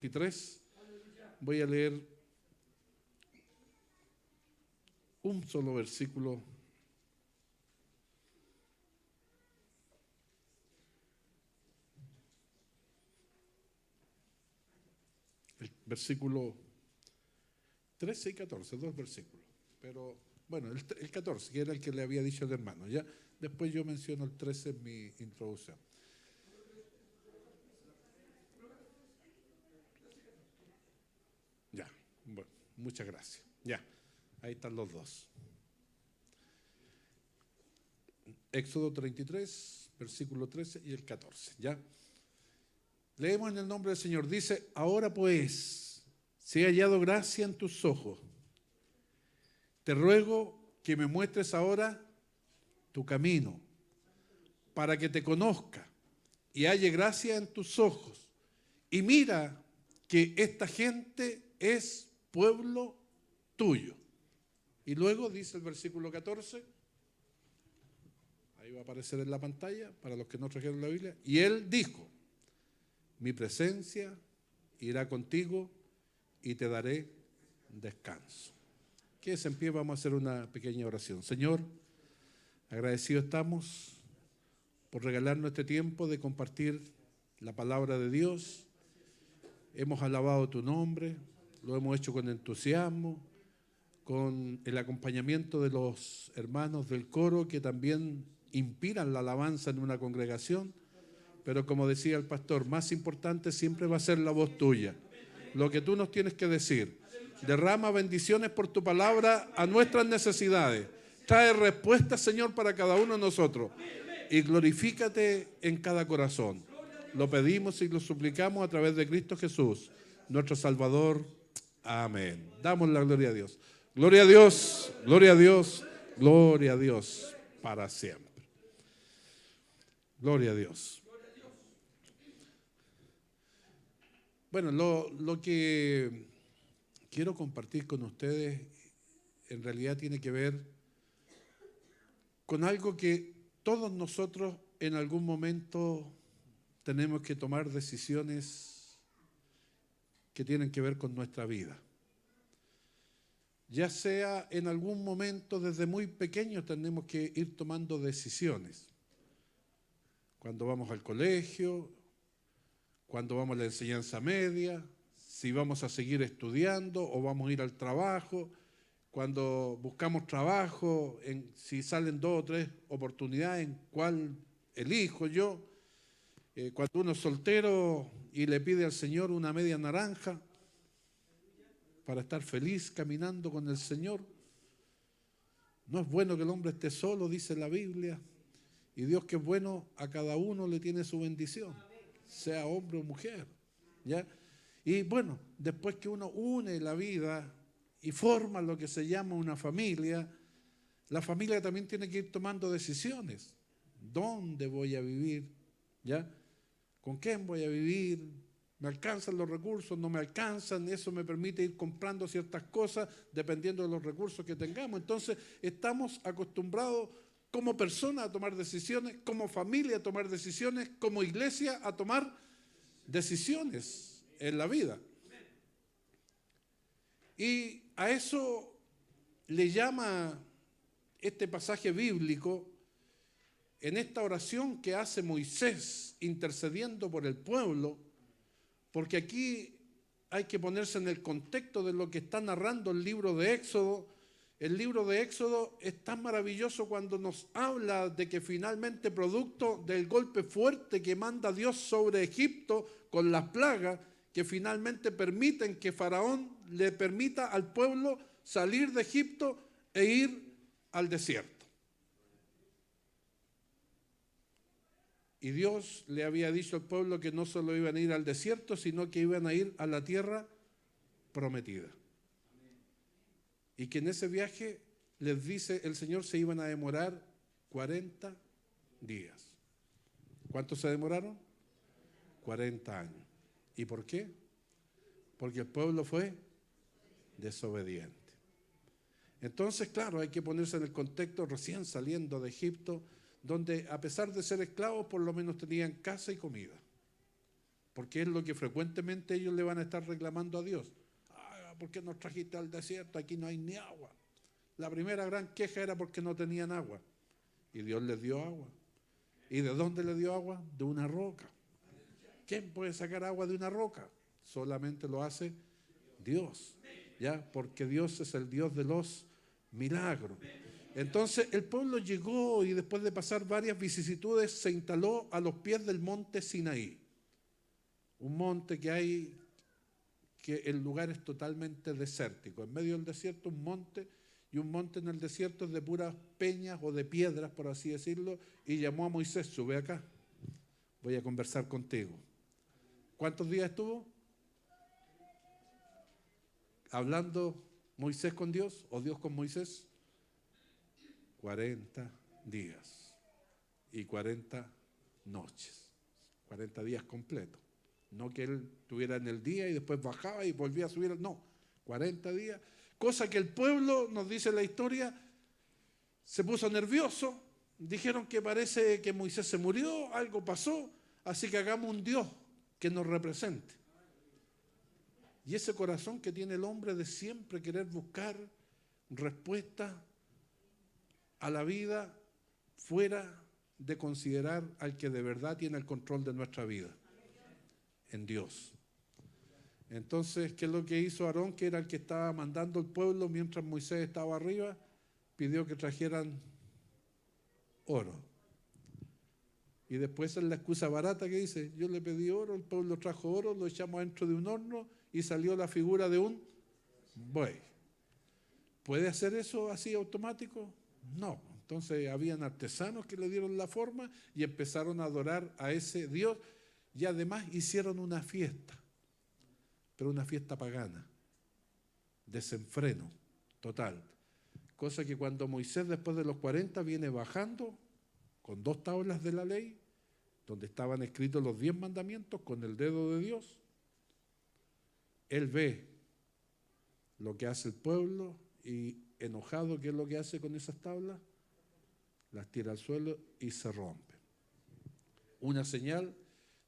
23. Voy a leer un solo versículo. El versículo 13 y 14, dos versículos. Pero bueno, el 14, que era el que le había dicho al hermano. Ya después yo menciono el 13 en mi introducción. Ya, bueno, muchas gracias. Ya, ahí están los dos. Éxodo 33, versículo 13 y el 14. Ya. Leemos en el nombre del Señor. Dice: ahora pues, si he hallado gracia en tus ojos, te ruego que me muestres ahora tu camino, para que te conozca y halle gracia en tus ojos. Y mira que esta gente es pueblo tuyo. Y luego dice el versículo 14, ahí va a aparecer en la pantalla para los que no trajeron la Biblia. Y él dijo: mi presencia irá contigo y te daré descanso. Quédese en pie, vamos a hacer una pequeña oración. Señor, agradecidos estamos por regalarnos este tiempo de compartir la palabra de Dios. Hemos alabado tu nombre, lo hemos hecho con entusiasmo, con el acompañamiento de los hermanos del coro que también inspiran la alabanza en una congregación. Pero como decía el pastor, más importante siempre va a ser la voz tuya, lo que tú nos tienes que decir. Derrama bendiciones por tu palabra a nuestras necesidades. Trae respuestas, Señor, para cada uno de nosotros. Y glorifícate en cada corazón. Lo pedimos y lo suplicamos a través de Cristo Jesús, nuestro Salvador. Amén. Damos la gloria a Dios. Gloria a Dios, gloria a Dios, gloria a Dios para siempre. Gloria a Dios. Bueno, lo que quiero compartir con ustedes en realidad tiene que ver con algo que todos nosotros en algún momento tenemos que tomar decisiones que tienen que ver con nuestra vida. Ya sea en algún momento, desde muy pequeños tenemos que ir tomando decisiones. Cuando vamos al colegio, cuando vamos a la enseñanza media, si vamos a seguir estudiando o vamos a ir al trabajo, cuando buscamos trabajo, si salen 2 o 3 oportunidades, en cuál elijo yo. Cuando uno es soltero y le pide al Señor una media naranja para estar feliz caminando con el Señor. No es bueno que el hombre esté solo, dice la Biblia. Y Dios, que es bueno, a cada uno le tiene su bendición, sea hombre o mujer, ¿ya? Y bueno, después que uno une la vida y forma lo que se llama una familia, la familia también tiene que ir tomando decisiones. ¿Dónde voy a vivir? ¿Ya? ¿Con quién voy a vivir? ¿Me alcanzan los recursos? ¿No me alcanzan? Eso me permite ir comprando ciertas cosas dependiendo de los recursos que tengamos. Entonces, estamos acostumbrados como personas a tomar decisiones, como familia a tomar decisiones, como iglesia a tomar decisiones en la vida. Y a eso le llama este pasaje bíblico en esta oración que hace Moisés intercediendo por el pueblo, porque aquí hay que ponerse en el contexto de lo que está narrando el libro de Éxodo. El libro de Éxodo es tan maravilloso cuando nos habla de que finalmente, producto del golpe fuerte que manda Dios sobre Egipto con las plagas, que finalmente permiten que Faraón le permita al pueblo salir de Egipto e ir al desierto. Y Dios le había dicho al pueblo que no solo iban a ir al desierto, sino que iban a ir a la tierra prometida. Y que en ese viaje, les dice el Señor, se iban a demorar 40 días. ¿Cuántos se demoraron? 40 años. ¿Y por qué? Porque el pueblo fue desobediente. Entonces, claro, hay que ponerse en el contexto recién saliendo de Egipto, donde a pesar de ser esclavos, por lo menos tenían casa y comida. porque es lo que frecuentemente ellos le van a estar reclamando a Dios. ¿Por qué nos trajiste al desierto? Aquí no hay ni agua. La primera gran queja era porque no tenían agua. Y Dios les dio agua. ¿Y de dónde le dio agua? De una roca. ¿Quién puede sacar agua de una roca? Solamente lo hace Dios. ¿Ya? Porque Dios es el Dios de los milagros. Entonces el pueblo llegó y después de pasar varias vicisitudes se instaló a los pies del monte Sinaí. Un monte que el lugar es totalmente desértico. En medio del desierto un monte, y un monte en el desierto es de puras peñas o de piedras, por así decirlo, y llamó a Moisés: sube acá, voy a conversar contigo. ¿Cuántos días estuvo hablando Moisés con Dios o Dios con Moisés? 40 días y 40 noches, 40 días completos. No que él estuviera en el día y después bajaba y volvía a subir, no, 40 días. Cosa que el pueblo, nos dice la historia, se puso nervioso, dijeron que parece que Moisés se murió, algo pasó, así que hagamos un Dios que nos represente. Y ese corazón que tiene el hombre de siempre querer buscar respuesta a la vida fuera de considerar al que de verdad tiene el control de nuestra vida, en Dios. Entonces, ¿qué es lo que hizo Aarón, que era el que estaba mandando al pueblo mientras Moisés estaba arriba? Pidió que trajeran oro. Y después es la excusa barata que dice: yo le pedí oro, el pueblo trajo oro, lo echamos dentro de un horno y salió la figura de un buey. ¿Puede hacer eso así automático? No. Entonces habían artesanos que le dieron la forma y empezaron a adorar a ese Dios, y además hicieron una fiesta, pero una fiesta pagana, desenfreno total. Cosa que cuando Moisés, después de los 40, viene bajando con 2 tablas de la ley, donde estaban escritos los 10 mandamientos con el dedo de Dios, él ve lo que hace el pueblo y, enojado, ¿qué es lo que hace con esas tablas? Las tira al suelo y se rompe. Una señal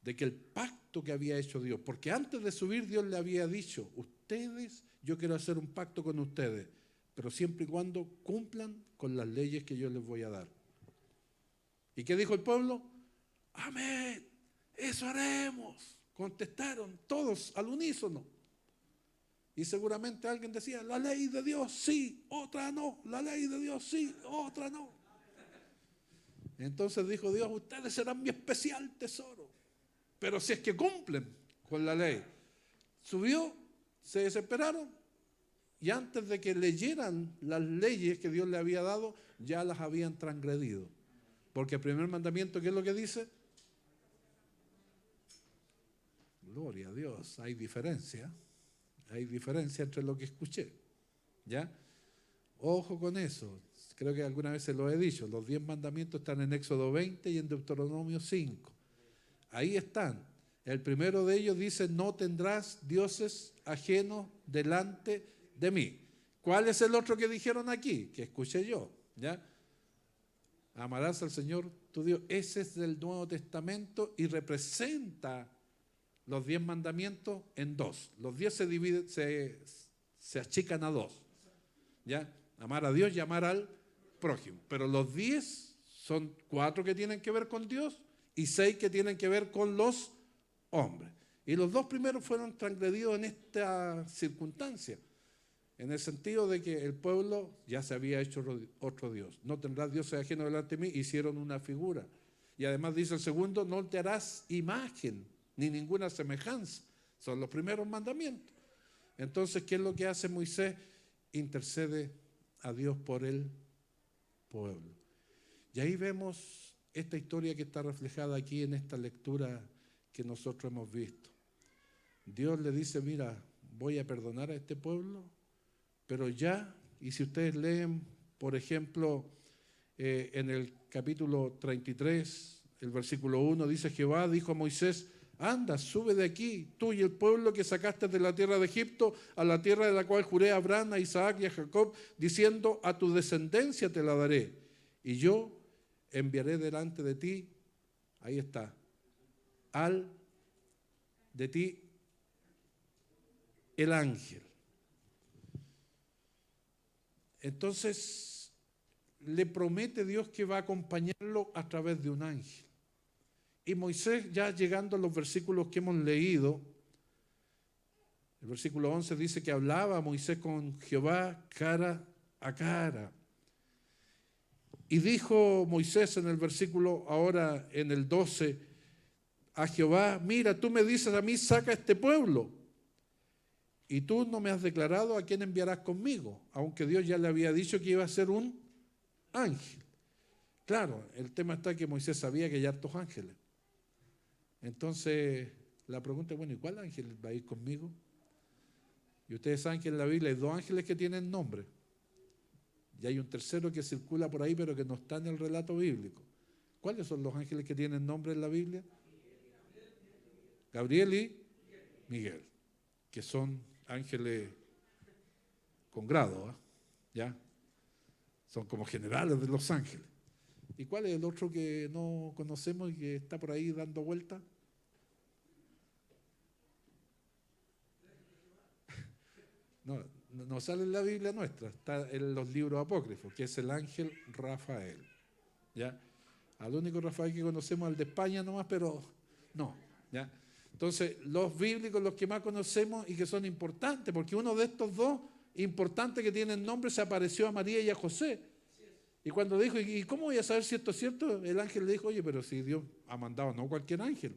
de que el pacto que había hecho Dios, porque antes de subir Dios le había dicho: ustedes, yo quiero hacer un pacto con ustedes, pero siempre y cuando cumplan con las leyes que yo les voy a dar. ¿Y qué dijo el pueblo? Amén, eso haremos. Contestaron todos al unísono. Y seguramente alguien decía: la ley de Dios sí, otra no, la ley de Dios sí, otra no. Entonces dijo Dios: ustedes serán mi especial tesoro, pero si es que cumplen con la ley. Subió, se desesperaron, y antes de que leyeran las leyes que Dios le había dado, ya las habían transgredido. Porque el primer mandamiento, ¿qué es lo que dice? Gloria a Dios, hay diferencia entre lo que escuché, ¿ya? Ojo con eso, creo que alguna vez se lo he dicho, los 10 mandamientos están en Éxodo 20 y en Deuteronomio 5. Ahí están. El primero de ellos dice: no tendrás dioses ajenos delante de mí. ¿Cuál es el otro que dijeron aquí? Que escuché yo, ¿ya? Amarás al Señor tu Dios. Ese es del Nuevo Testamento y representa los 10 mandamientos en 2. Los 10 se dividen, se achican a 2, ¿ya? Amar a Dios y amar al prójimo. Pero los 10 son 4 que tienen que ver con Dios y 6 que tienen que ver con los hombres. Y los 2 primeros fueron transgredidos en esta circunstancia, en el sentido de que el pueblo ya se había hecho otro Dios. No tendrás dioses ajenos delante de mí, hicieron una figura. Y además dice el segundo: no te harás imagen ni ninguna semejanza. Son los primeros mandamientos. Entonces, ¿qué es lo que hace Moisés? Intercede a Dios por el pueblo. Y ahí vemos esta historia que está reflejada aquí en esta lectura que nosotros hemos visto. Dios le dice: mira, voy a perdonar a este pueblo, pero ya, y si ustedes leen, por ejemplo, en el capítulo 33, el versículo 1, dice: Jehová dijo a Moisés: anda, sube de aquí, tú y el pueblo que sacaste de la tierra de Egipto, a la tierra de la cual juré a Abraham, a Isaac y a Jacob, diciendo: a tu descendencia te la daré, y yo enviaré delante de ti, ahí está, al de ti el ángel. Entonces, le promete Dios que va a acompañarlo a través de un ángel. Y Moisés, ya llegando a los versículos que hemos leído, el versículo 11 dice que hablaba Moisés con Jehová cara a cara. Y dijo Moisés en el versículo, ahora en el 12, a Jehová: mira, tú me dices a mí, saca este pueblo, y tú no me has declarado a quién enviarás conmigo, aunque Dios ya le había dicho que iba a ser un ángel. Claro, el tema está que Moisés sabía que hay hartos ángeles. Entonces, la pregunta es, bueno, ¿y cuál ángel va a ir conmigo? Y ustedes saben que en la Biblia hay dos ángeles que tienen nombre. Y hay un tercero que circula por ahí, pero que no está en el relato bíblico. ¿Cuáles son los ángeles que tienen nombre en la Biblia? Gabriel y Miguel, que son ángeles con grado, ¿ya? Son como generales de los ángeles. ¿Y cuál es el otro que no conocemos y que está por ahí dando vuelta? No sale en la Biblia nuestra, está en los libros apócrifos, que es el ángel Rafael. ¿Ya? Al único Rafael que conocemos, al de España nomás, pero no. ¿Ya? Entonces, los bíblicos, los que más conocemos y que son importantes, porque uno de estos dos importantes que tienen nombre se apareció a María y a José. Y cuando dijo, ¿y cómo voy a saber si esto es cierto? El ángel le dijo, oye, pero si Dios ha mandado, no cualquier ángel,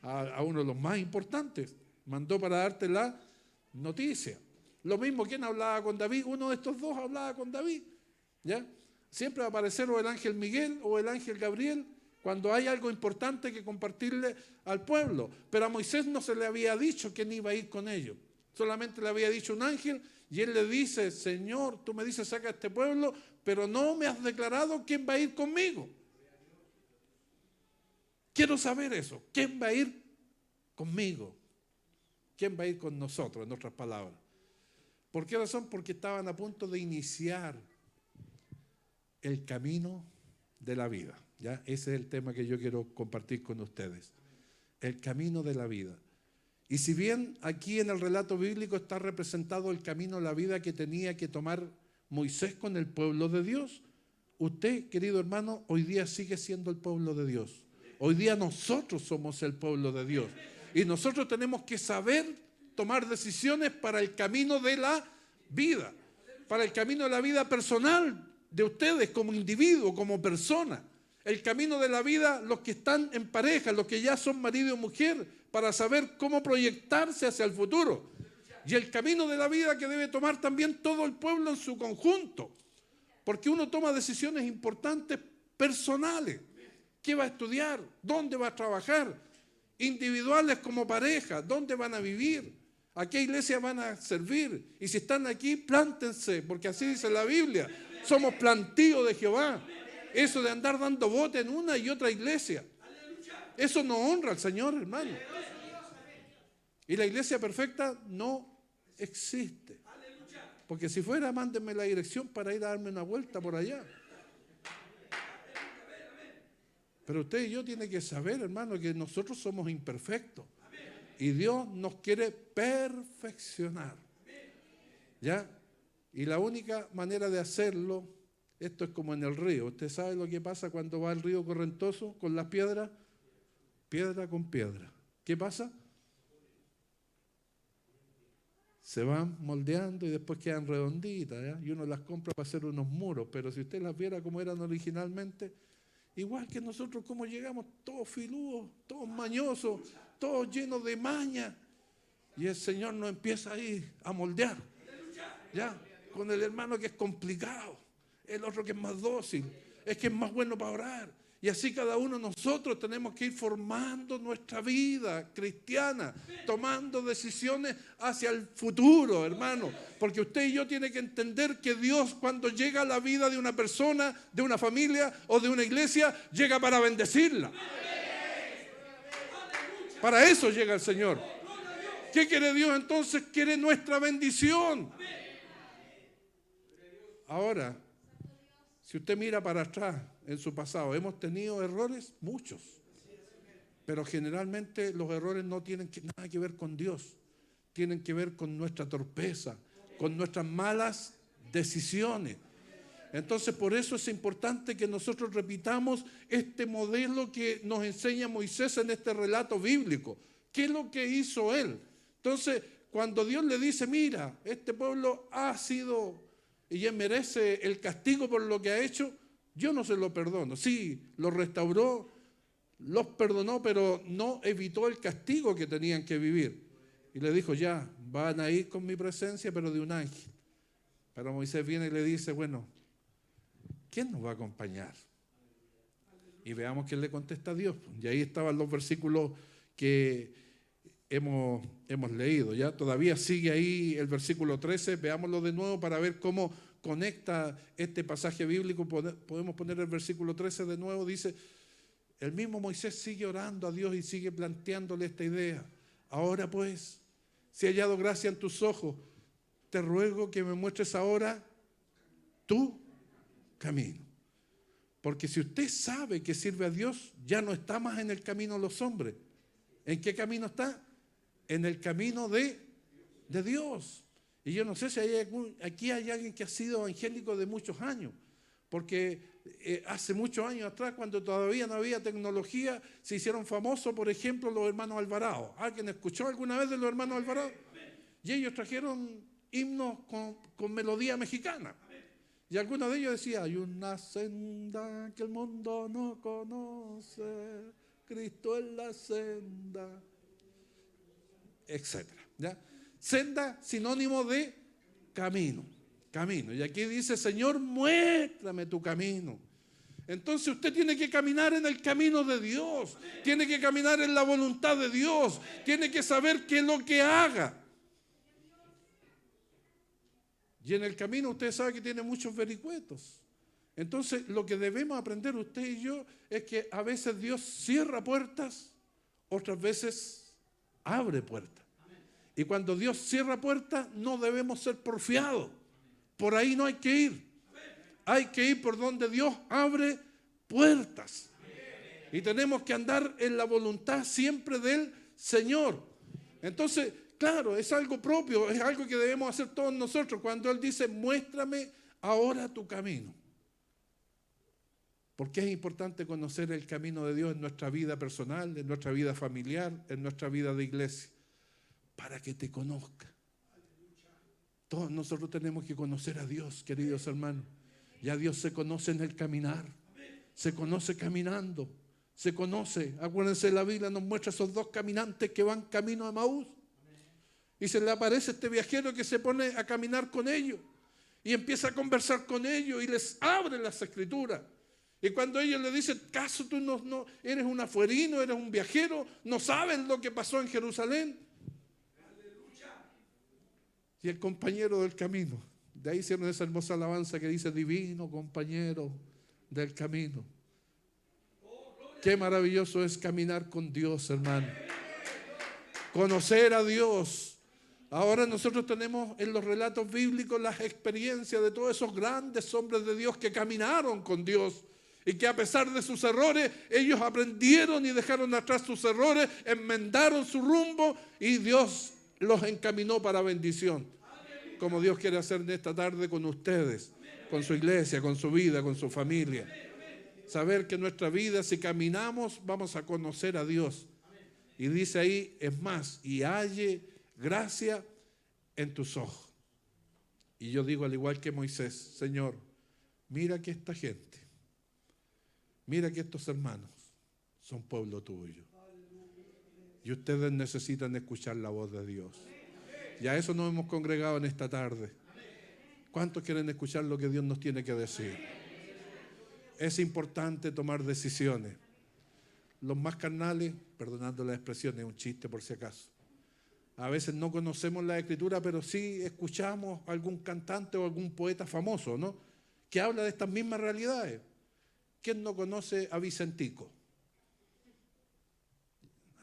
a uno de los más importantes, mandó para darte la noticia. Lo mismo, ¿quién hablaba con David? Uno de estos dos hablaba con David. ¿Ya? Siempre va a aparecer o el ángel Miguel o el ángel Gabriel cuando hay algo importante que compartirle al pueblo. Pero a Moisés no se le había dicho quién iba a ir con ellos. Solamente le había dicho un ángel y él le dice, Señor, tú me dices saca a este pueblo, pero no me has declarado quién va a ir conmigo. Quiero saber eso. ¿Quién va a ir conmigo? ¿Quién va a ir con nosotros, en otras palabras? ¿Por qué razón? Porque estaban a punto de iniciar el camino de la vida. ¿Ya? Ese es el tema que yo quiero compartir con ustedes. El camino de la vida. Y si bien aquí en el relato bíblico está representado el camino de la vida que tenía que tomar Moisés con el pueblo de Dios, usted, querido hermano, hoy día sigue siendo el pueblo de Dios. Hoy día nosotros somos el pueblo de Dios. Y nosotros tenemos que saber tomar decisiones para el camino de la vida, para el camino de la vida personal de ustedes como individuo, como persona. El camino de la vida, los que están en pareja, los que ya son marido y mujer, para saber cómo proyectarse hacia el futuro. Y el camino de la vida que debe tomar también todo el pueblo en su conjunto. Porque uno toma decisiones importantes personales. ¿Qué va a estudiar? ¿Dónde va a trabajar? Individuales como pareja, ¿dónde van a vivir? ¿A qué iglesia van a servir? Y si están aquí, plántense, porque así dice la Biblia. Somos plantío de Jehová. Eso de andar dando bote en una y otra iglesia, eso no honra al Señor, hermano. Y la iglesia perfecta no existe. Porque si fuera, mándenme la dirección para ir a darme una vuelta por allá. Pero usted y yo tienen que saber, hermano, que nosotros somos imperfectos. Y Dios nos quiere perfeccionar. ¿Ya? Y la única manera de hacerlo, esto es como en el río. ¿Usted sabe lo que pasa cuando va al río correntoso con las piedras? Piedra con piedra. ¿Qué pasa? Se van moldeando y después quedan redonditas, ¿ya? Y uno las compra para hacer unos muros. Pero si usted las viera como eran originalmente, igual que nosotros, como llegamos, todos filudos, todos mañosos, todos llenos de maña. Y el Señor nos empieza ahí a moldear. ¿Ya? Con el hermano que es complicado, el otro que es más dócil, es que es más bueno para orar. Y así cada uno de nosotros tenemos que ir formando nuestra vida cristiana, tomando decisiones hacia el futuro, hermano. Porque usted y yo tienen que entender que Dios, cuando llega a la vida de una persona, de una familia o de una iglesia, llega para bendecirla. Para eso llega el Señor. ¿Qué quiere Dios entonces? Quiere nuestra bendición. Ahora, si usted mira para atrás en su pasado, ¿hemos tenido errores? Muchos. Pero generalmente los errores no tienen nada que ver con Dios. Tienen que ver con nuestra torpeza, con nuestras malas decisiones. Entonces, por eso es importante que nosotros repitamos este modelo que nos enseña Moisés en este relato bíblico. ¿Qué es lo que hizo él? Entonces, cuando Dios le dice, mira, este pueblo ha sido y ya merece el castigo por lo que ha hecho, yo no se lo perdono. Sí, lo restauró, los perdonó, pero no evitó el castigo que tenían que vivir. Y le dijo, ya, van a ir con mi presencia, pero de un ángel. Pero Moisés viene y le dice, bueno, ¿quién nos va a acompañar? Y veamos quién le contesta a Dios. Y ahí estaban los versículos que hemos leído. Ya todavía sigue ahí el versículo 13. Veámoslo de nuevo para ver cómo conecta este pasaje bíblico. Podemos poner el versículo 13 de nuevo. Dice, el mismo Moisés sigue orando a Dios y sigue planteándole esta idea. Ahora pues, si he hallado gracia en tus ojos, te ruego que me muestres ahora tu camino. Porque si usted sabe que sirve a Dios, ya no está más en el camino de los hombres. ¿En qué camino está? En el camino de Dios. Y yo no sé si aquí hay alguien que ha sido evangélico de muchos años. Porque hace muchos años atrás, cuando todavía no había tecnología, se hicieron famosos, por ejemplo, los hermanos Alvarado. ¿Alguien escuchó alguna vez de los hermanos Alvarado? Y ellos trajeron himnos con melodía mexicana. Y alguno de ellos decía, hay una senda que el mundo no conoce, Cristo es la senda, etcétera. ¿Ya? Senda, sinónimo de camino. Y aquí dice, Señor, muéstrame tu camino. Entonces usted tiene que caminar en el camino de Dios, tiene que caminar en la voluntad de Dios, tiene que saber qué es lo que haga. Y en el camino usted sabe que tiene muchos vericuetos. Entonces lo que debemos aprender usted y yo es que a veces Dios cierra puertas, otras veces abre puertas. Y cuando Dios cierra puertas no debemos ser porfiados. Por ahí no hay que ir. Hay que ir por donde Dios abre puertas. Y tenemos que andar en la voluntad siempre del Señor. Entonces, claro, es algo propio, es algo que debemos hacer todos nosotros. Cuando Él dice, muéstrame ahora tu camino. Porque es importante conocer el camino de Dios en nuestra vida personal, en nuestra vida familiar, en nuestra vida de iglesia. Para que te conozca. Todos nosotros tenemos que conocer a Dios, queridos hermanos. Ya Dios se conoce en el caminar. Se conoce caminando. Se conoce. Acuérdense, la Biblia nos muestra esos dos caminantes que van camino a Emaús. Y se le aparece este viajero que se pone a caminar con ellos. Y empieza a conversar con ellos y les abre las escrituras. Y cuando ellos le dicen, ¿acaso tú no eres un afuerino, eres un viajero? ¿No sabes lo que pasó en Jerusalén? Y el compañero del camino. De ahí hicieron esa hermosa alabanza que dice, divino compañero del camino. Qué maravilloso es caminar con Dios, hermano. Conocer a Dios. Ahora nosotros tenemos en los relatos bíblicos las experiencias de todos esos grandes hombres de Dios que caminaron con Dios. Y que a pesar de sus errores, ellos aprendieron y dejaron atrás sus errores, enmendaron su rumbo y Dios los encaminó para bendición. Como Dios quiere hacer en esta tarde con ustedes, con su iglesia, con su vida, con su familia. Saber que en nuestra vida, si caminamos, vamos a conocer a Dios. Y dice ahí, es más, y halle gracia en tus ojos. Y yo digo, al igual que Moisés, Señor, mira que esta gente, mira que estos hermanos son pueblo tuyo. Y ustedes necesitan escuchar la voz de Dios. Y a eso nos hemos congregado en esta tarde. ¿Cuántos quieren escuchar lo que Dios nos tiene que decir? Es importante tomar decisiones. Los más carnales, perdonando la expresión, es un chiste por si acaso. A veces no conocemos la Escritura, pero sí escuchamos a algún cantante o algún poeta famoso, ¿no? Que habla de estas mismas realidades. ¿Quién no conoce a Vicentico?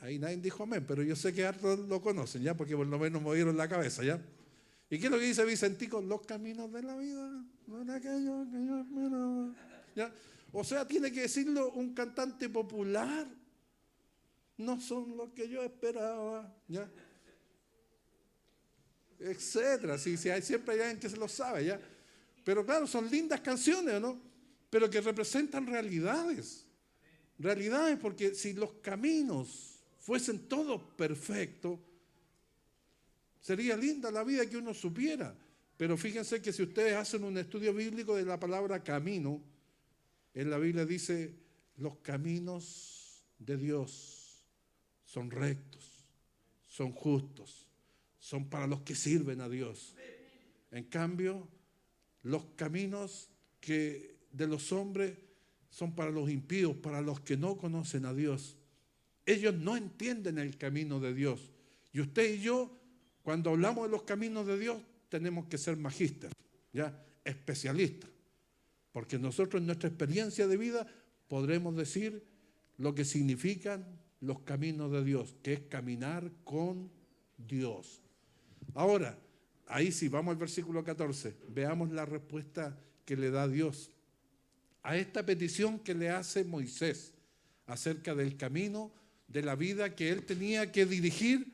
Ahí nadie dijo amén, pero yo sé que hartos lo conocen, ¿ya? Porque por lo menos movieron la cabeza, ¿ya? ¿Y qué es lo que dice Vicentico? Los caminos de la vida, no era aquello que yo esperaba, ¿ya? O sea, tiene que decirlo un cantante popular. no son lo que yo esperaba, ¿ya? Etcétera. Sí, siempre hay alguien que se lo sabe, ¿ya? Pero claro, son lindas canciones, ¿no? Pero que representan realidades. Realidades, porque si los caminos fuesen todos perfectos, sería linda la vida que uno supiera. Pero fíjense que si ustedes hacen un estudio bíblico de la palabra camino, en la Biblia dice, los caminos de Dios son rectos, son justos, son para los que sirven a Dios. En cambio, los caminos de los hombres son para los impíos, para los que no conocen a Dios. Ellos no entienden el camino de Dios. Y usted y yo, cuando hablamos de los caminos de Dios, tenemos que ser magíster, ¿ya? Especialistas. Porque nosotros en nuestra experiencia de vida podremos decir lo que significan los caminos de Dios, que es caminar con Dios. Ahora, ahí sí, vamos al versículo 14. Veamos la respuesta que le da Dios a esta petición que le hace Moisés acerca del camino de la vida que él tenía que dirigir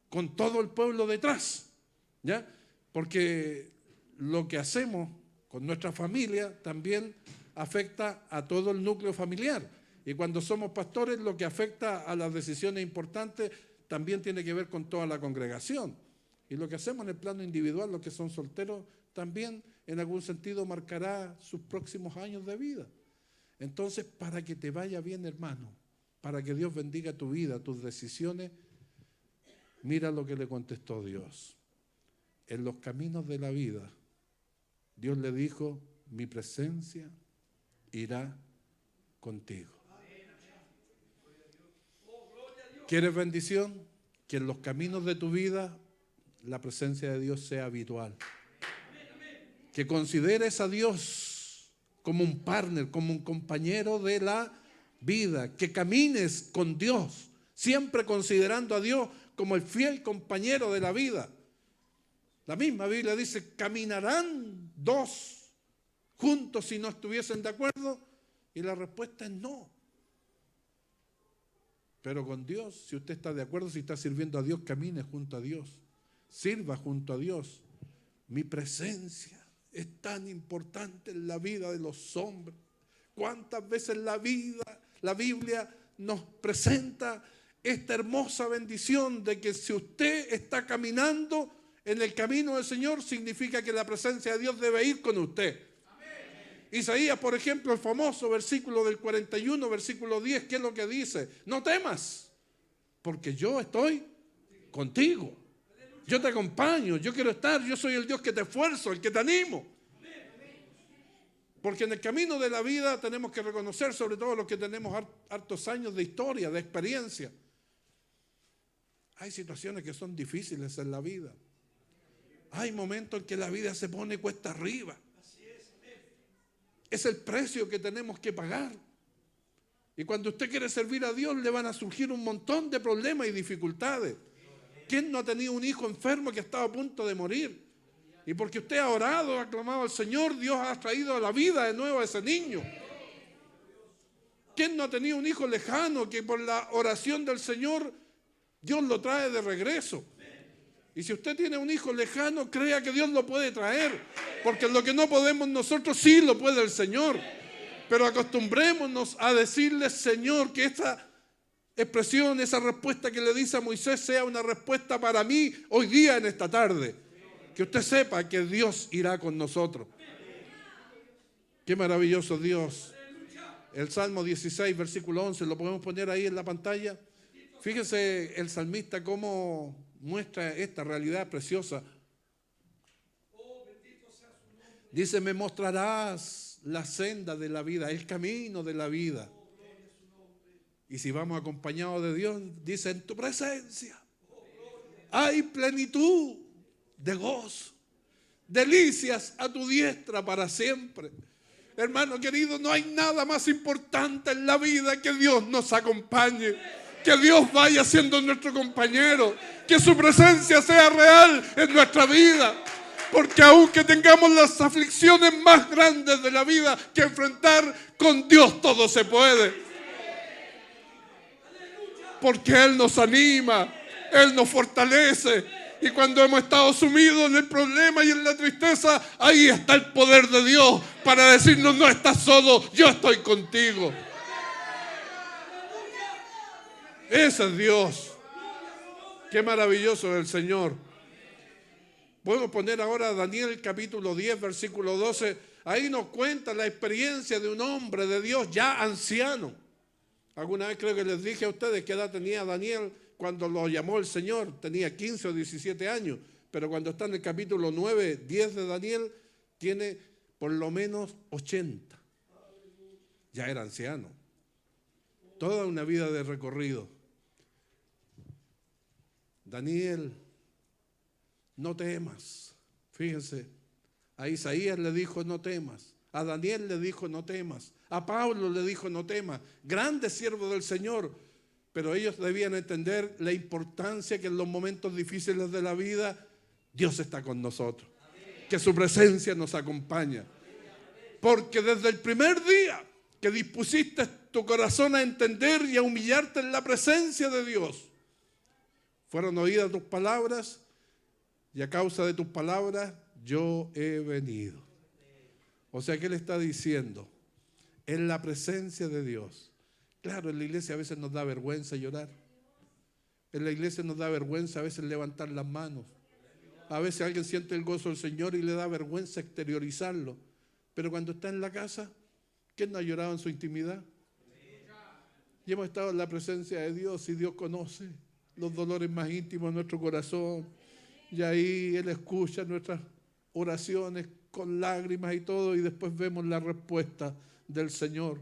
con todo el pueblo detrás, ¿ya? Porque lo que hacemos con nuestra familia también afecta a todo el núcleo familiar. Y cuando somos pastores, lo que afecta a las decisiones importantes también tiene que ver con toda la congregación. Y lo que hacemos en el plano individual, los que son solteros, también en algún sentido marcará sus próximos años de vida. Entonces, para que te vaya bien, hermano, para que Dios bendiga tu vida, tus decisiones, mira lo que le contestó Dios. En los caminos de la vida, Dios le dijo, mi presencia irá contigo. ¿Quieres bendición? Que en los caminos de tu vida la presencia de Dios sea habitual. Que consideres a Dios como un partner, como un compañero de la vida. Que camines con Dios, siempre considerando a Dios como el fiel compañero de la vida. La misma Biblia dice, caminarán dos juntos si no estuviesen de acuerdo. Y la respuesta es no. Pero con Dios, si usted está de acuerdo, si está sirviendo a Dios, camine junto a Dios. Sirva junto a Dios. Mi presencia es tan importante en la vida de los hombres. ¿Cuántas veces la Biblia nos presenta esta hermosa bendición de que si usted está caminando en el camino del Señor, significa que la presencia de Dios debe ir con usted? Amén. Isaías, por ejemplo, el famoso versículo del 41, versículo 10, ¿qué es lo que dice? No temas, porque yo estoy contigo. Yo te acompaño, yo quiero estar, yo soy el Dios que te esfuerzo, el que te animo. Porque en el camino de la vida tenemos que reconocer, sobre todo los que tenemos hartos años de historia, de experiencia. Hay situaciones que son difíciles en la vida. Hay momentos en que la vida se pone cuesta arriba. Es el precio que tenemos que pagar. Y cuando usted quiere servir a Dios, le van a surgir un montón de problemas y dificultades. ¿Quién no ha tenido un hijo enfermo que estaba a punto de morir? Y porque usted ha orado, ha clamado al Señor, Dios ha traído a la vida de nuevo a ese niño. ¿Quién no ha tenido un hijo lejano que por la oración del Señor Dios lo trae de regreso? Y si usted tiene un hijo lejano, crea que Dios lo puede traer, porque lo que no podemos nosotros sí lo puede el Señor. Pero acostumbrémonos a decirle, Señor, que esta expresión, esa respuesta que le dice a Moisés sea una respuesta para mí hoy día en esta tarde. Que usted sepa que Dios irá con nosotros. Qué maravilloso Dios. El Salmo 16, versículo 11, lo podemos poner ahí en la pantalla. Fíjese el salmista cómo muestra esta realidad preciosa. Dice, me mostrarás la senda de la vida, el camino de la vida. Y si vamos acompañados de Dios, dice, en tu presencia hay plenitud de gozo, delicias a tu diestra para siempre. Hermano querido, no hay nada más importante en la vida que Dios nos acompañe, que Dios vaya siendo nuestro compañero, que su presencia sea real en nuestra vida. Porque aunque tengamos las aflicciones más grandes de la vida que enfrentar, con Dios todo se puede. porque Él nos anima, Él nos fortalece. Y cuando hemos estado sumidos en el problema y en la tristeza, ahí está el poder de Dios para decirnos: no estás solo, yo estoy contigo. Ese es Dios. Qué maravilloso es el Señor. Podemos poner ahora Daniel capítulo 10, versículo 12. Ahí nos cuenta la experiencia de un hombre de Dios ya anciano. Alguna vez creo que les dije a ustedes qué edad tenía Daniel cuando lo llamó el Señor. Tenía 15 o 17 años. Pero cuando está en el capítulo 9, 10 de Daniel, tiene por lo menos 80. Ya era anciano. Toda una vida de recorrido. Daniel, no temas. Fíjense, a Isaías le dijo: no temas. A Daniel le dijo: no temas. A Pablo le dijo: no temas. Grandes siervos del Señor. Pero ellos debían entender la importancia que en los momentos difíciles de la vida Dios está con nosotros. Que su presencia nos acompaña. Porque desde el primer día que dispusiste tu corazón a entender y a humillarte en la presencia de Dios, fueron oídas tus palabras, y a causa de tus palabras yo he venido. O sea, ¿qué le está diciendo? En la presencia de Dios. Claro, en la iglesia a veces nos da vergüenza llorar. En la iglesia nos da vergüenza a veces levantar las manos. A veces alguien siente el gozo del Señor y le da vergüenza exteriorizarlo. Pero cuando está en la casa, ¿quién no ha llorado en su intimidad? Y hemos estado en la presencia de Dios y Dios conoce los dolores más íntimos de nuestro corazón. Y ahí Él escucha nuestras oraciones con lágrimas y todo, y después vemos la respuesta del Señor.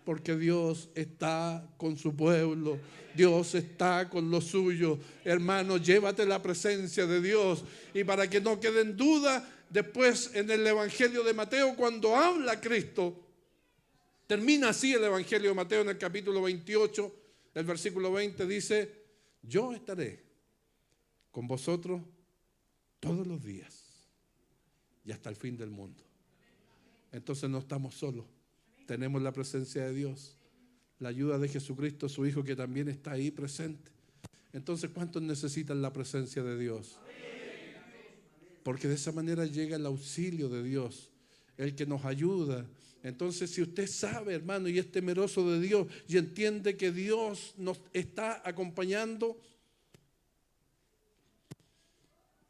Porque Dios está con su pueblo, Dios está con los suyos. Hermano, llévate la presencia de Dios. Y para que no quede en duda, después en el Evangelio de Mateo, cuando habla Cristo, termina así el Evangelio de Mateo en el capítulo 28, el versículo 20 dice: yo estaré con vosotros todos los días y hasta el fin del mundo. Entonces no estamos solos. Tenemos la presencia de Dios, la ayuda de Jesucristo, su Hijo, que también está ahí presente. Entonces, ¿cuántos necesitan la presencia de Dios? Porque de esa manera llega el auxilio de Dios, el que nos ayuda. Entonces, si usted sabe, hermano, y es temeroso de Dios y entiende que Dios nos está acompañando,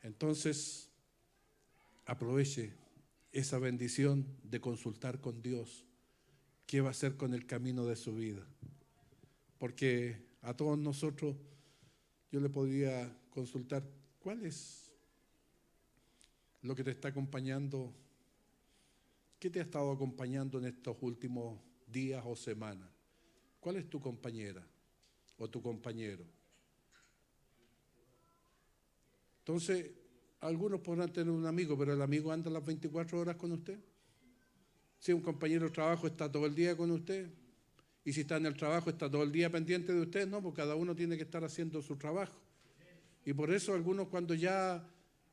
entonces aproveche esa bendición de consultar con Dios qué va a hacer con el camino de su vida. Porque a todos nosotros yo le podría consultar: ¿cuál es lo que te está acompañando? ¿Qué te ha estado acompañando en estos últimos días o semanas? ¿Cuál es tu compañera o tu compañero? Entonces, algunos podrán tener un amigo, pero el amigo anda las 24 horas con usted. Si un compañero de trabajo está todo el día con usted, y si está en el trabajo está todo el día pendiente de usted, no, porque cada uno tiene que estar haciendo su trabajo. Y por eso algunos, cuando ya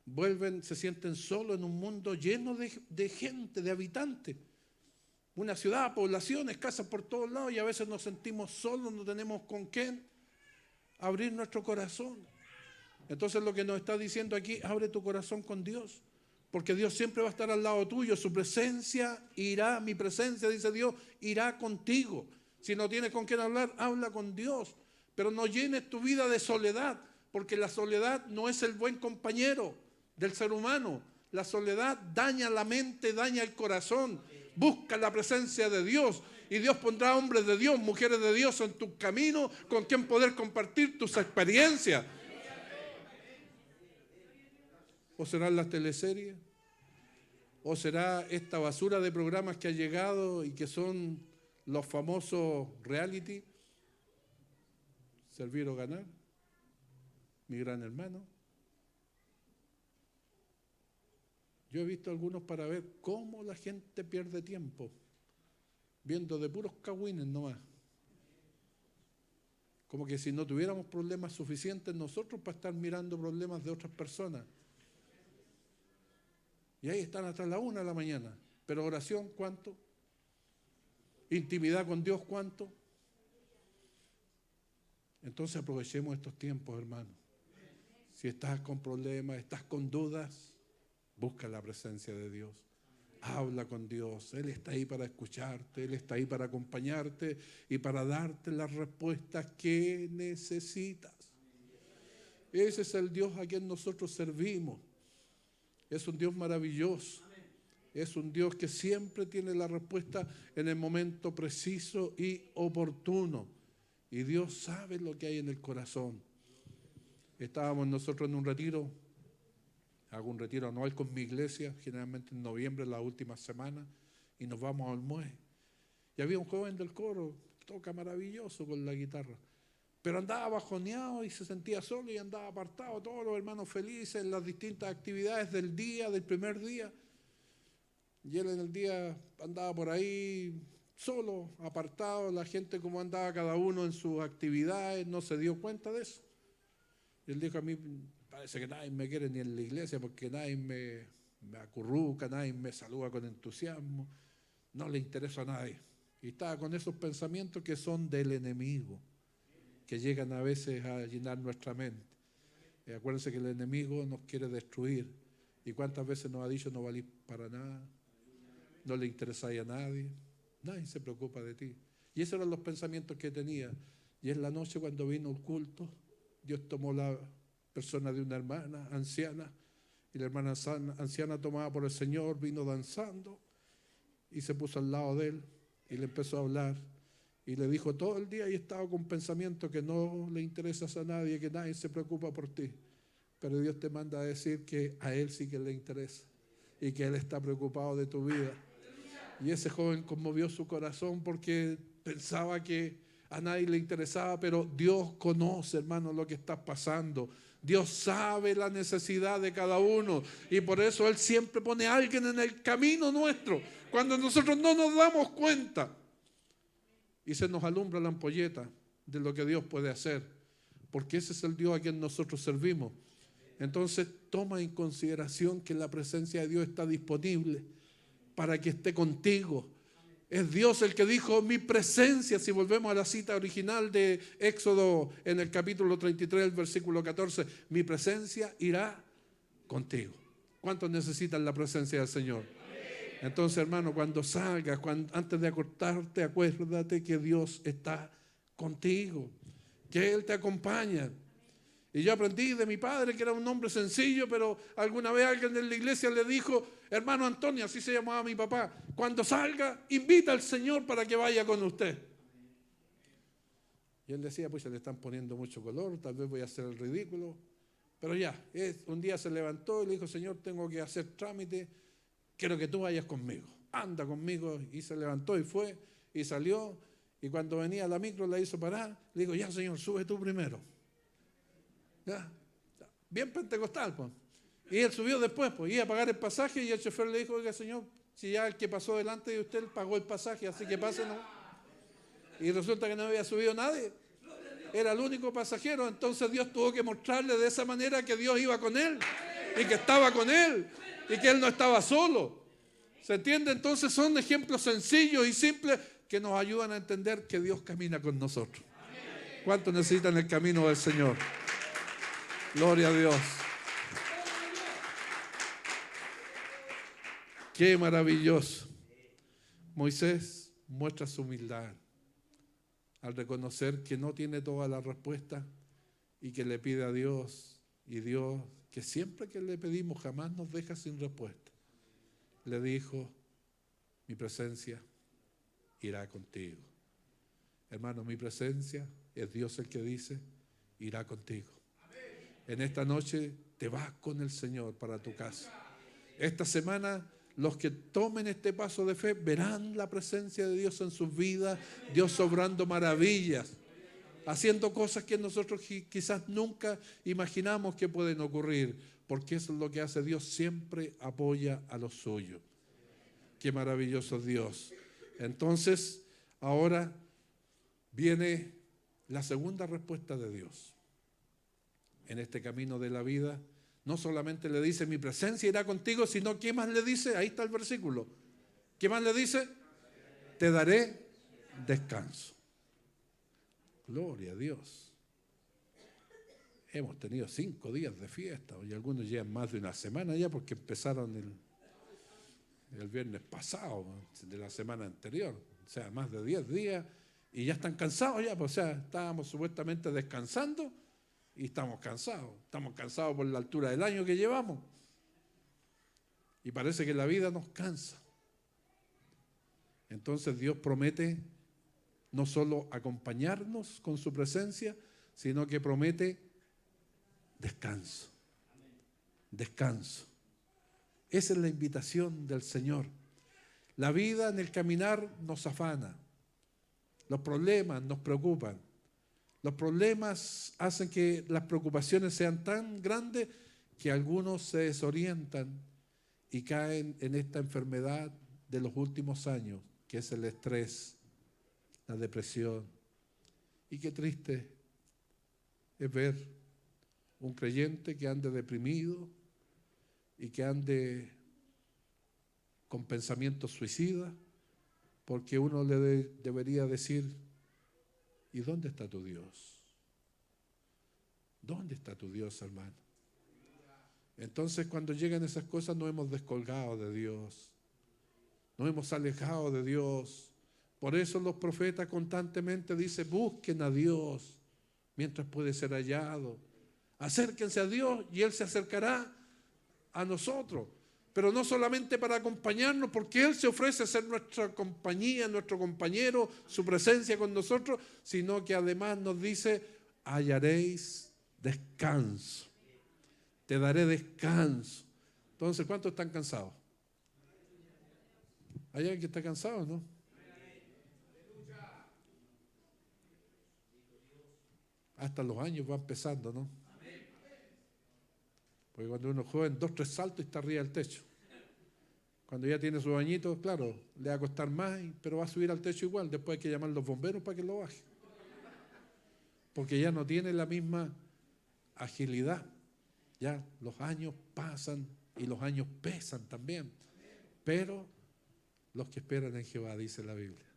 vuelven, se sienten solos en un mundo lleno de gente, de habitantes. Una ciudad, poblaciones, casas por todos lados, y a veces nos sentimos solos, no tenemos con quién abrir nuestro corazón. Entonces lo que nos está diciendo aquí: abre tu corazón con Dios. Porque Dios siempre va a estar al lado tuyo. Su presencia irá, mi presencia, dice Dios, irá contigo. Si no tienes con quién hablar, habla con Dios. Pero no llenes tu vida de soledad, porque la soledad no es el buen compañero del ser humano. La soledad daña la mente, daña el corazón. Busca la presencia de Dios y Dios pondrá hombres de Dios, mujeres de Dios en tu camino con quien poder compartir tus experiencias. ¿O serán las teleseries? ¿O será esta basura de programas que ha llegado y que son los famosos reality? ¿Servir o ganar? Mi gran hermano. Yo he visto algunos para ver cómo la gente pierde tiempo viendo de puros cagüines nomás. Como que si no tuviéramos problemas suficientes nosotros para estar mirando problemas de otras personas. Y ahí están hasta la 1 de la mañana. Pero oración, ¿cuánto? Intimidad con Dios, ¿cuánto? Entonces aprovechemos estos tiempos, hermano. Si estás con problemas, estás con dudas, busca la presencia de Dios. Habla con Dios. Él está ahí para escucharte, Él está ahí para acompañarte y para darte las respuestas que necesitas. Ese es el Dios a quien nosotros servimos. Es un Dios maravilloso. Es un Dios que siempre tiene la respuesta en el momento preciso y oportuno. Y Dios sabe lo que hay en el corazón. Estábamos nosotros en un retiro. Hago un retiro anual con mi iglesia, generalmente en noviembre, la última semana, y nos vamos al Olmué. Y había un joven del coro, toca maravilloso con la guitarra, pero andaba bajoneado y se sentía solo y andaba apartado, todos los hermanos felices en las distintas actividades del día, del primer día. Y él en el día andaba por ahí solo, apartado, la gente como andaba cada uno en sus actividades, no se dio cuenta de eso. Y él dijo: a mí parece que nadie me quiere ni en la iglesia porque nadie me acurruca, nadie me saluda con entusiasmo, no le interesa a nadie. Y estaba con esos pensamientos que son del enemigo, que llegan a veces a llenar nuestra mente. Acuérdense que el enemigo nos quiere destruir. ¿Y cuántas veces nos ha dicho: no valís para nada, no le interesáis a nadie, nadie se preocupa de ti? Y esos eran los pensamientos que tenía. Y en la noche, cuando vino el culto, Dios tomó la persona de una hermana anciana, y la hermana anciana, tomada por el Señor, vino danzando y se puso al lado de él y le empezó a hablar y le dijo: todo el día he estado con pensamiento que no le interesas a nadie, que nadie se preocupa por ti, pero Dios te manda a decir que a Él sí que le interesa y que Él está preocupado de tu vida. Y ese joven conmovió su corazón porque pensaba que a nadie le interesaba, pero Dios conoce, hermano, lo que está pasando. Dios sabe la necesidad de cada uno y por eso Él siempre pone a alguien en el camino nuestro cuando nosotros no nos damos cuenta y se nos alumbra la ampolleta de lo que Dios puede hacer, porque ese es el Dios a quien nosotros servimos. Entonces toma en consideración que la presencia de Dios está disponible para que esté contigo. Es Dios el que dijo: mi presencia, si volvemos a la cita original de Éxodo en el capítulo 33, el versículo 14, mi presencia irá contigo. ¿Cuántos necesitan la presencia del Señor? Entonces, hermano, cuando salgas, antes de acostarte, acuérdate que Dios está contigo, que Él te acompaña. Y yo aprendí de mi padre, que era un hombre sencillo, pero alguna vez alguien en la iglesia le dijo: hermano Antonio, así se llamaba mi papá, cuando salga, invita al Señor para que vaya con usted. Y él decía: pues se le están poniendo mucho color, tal vez voy a hacer el ridículo. Pero ya, un día se levantó y le dijo: Señor, tengo que hacer trámite, quiero que tú vayas conmigo, anda conmigo. Y se levantó y fue, y salió, y cuando venía la micro la hizo parar, le dijo: ya, Señor, sube tú primero. Ya, bien pentecostal, pues. Y él subió después, pues, iba a pagar el pasaje y el chofer le dijo: oiga, señor, si ya el que pasó delante de usted pagó el pasaje, así que pase, ¿no? Y resulta que no había subido nadie, era el único pasajero. Entonces Dios tuvo que mostrarle de esa manera que Dios iba con él y que estaba con él y que él no estaba solo. ¿Se entiende? Entonces son ejemplos sencillos y simples que nos ayudan a entender que Dios camina con nosotros. ¿Cuántos necesitan el camino del Señor? Gloria a Dios. Qué maravilloso. Moisés muestra su humildad al reconocer que no tiene toda la respuesta y que le pide a Dios, y Dios, que siempre que le pedimos jamás nos deja sin respuesta, le dijo: mi presencia irá contigo. Hermano, mi presencia es Dios el que dice: irá contigo. En esta noche te vas con el Señor para tu casa. Esta semana los que tomen este paso de fe verán la presencia de Dios en sus vidas, Dios obrando maravillas, haciendo cosas que nosotros quizás nunca imaginamos que pueden ocurrir, porque eso es lo que hace Dios, siempre apoya a los suyos. Qué maravilloso Dios. Entonces, ahora viene la segunda respuesta de Dios. En este camino de la vida, no solamente le dice: mi presencia irá contigo, sino ¿qué más le dice? Ahí está el versículo. ¿Qué más le dice? Te daré descanso. Gloria a Dios. hemos tenido 5 días de fiesta, y algunos llevan más de una semana ya porque empezaron el viernes pasado, de la semana anterior, o sea, más de 10 días, y ya están cansados ya, pues, o sea, estábamos supuestamente descansando y estamos cansados por la altura del año que llevamos, y parece que la vida nos cansa. Entonces Dios promete no solo acompañarnos con su presencia, sino que promete descanso. Descanso. Esa es la invitación del Señor. La vida en el caminar nos afana. Los problemas nos preocupan. Los problemas hacen que las preocupaciones sean tan grandes que algunos se desorientan y caen en esta enfermedad de los últimos años, que es el estrés, la depresión. Y qué triste es ver un creyente que ande deprimido y que ande con pensamientos suicidas, porque uno le debería decir, ¿y dónde está tu Dios? ¿Dónde está tu Dios, hermano? Entonces, cuando llegan esas cosas, nos hemos descolgado de Dios, nos hemos alejado de Dios. Por eso los profetas constantemente dicen, busquen a Dios mientras puede ser hallado. Acérquense a Dios y Él se acercará a nosotros. Pero no solamente para acompañarnos, porque Él se ofrece a ser nuestra compañía, nuestro compañero, su presencia con nosotros, sino que además nos dice, hallaréis descanso. Te daré descanso. Entonces, ¿cuántos están cansados? ¿Hay alguien que está cansado, no? Hasta los años van empezando, ¿no? Porque cuando uno es joven, 2, 3 saltos y está arriba del techo. Cuando ya tiene sus añitos, claro, le va a costar más, pero va a subir al techo igual. Después hay que llamar a los bomberos para que lo bajen. Porque ya no tiene la misma agilidad. Ya los años pasan y los años pesan también. Pero los que esperan en Jehová, dice la Biblia,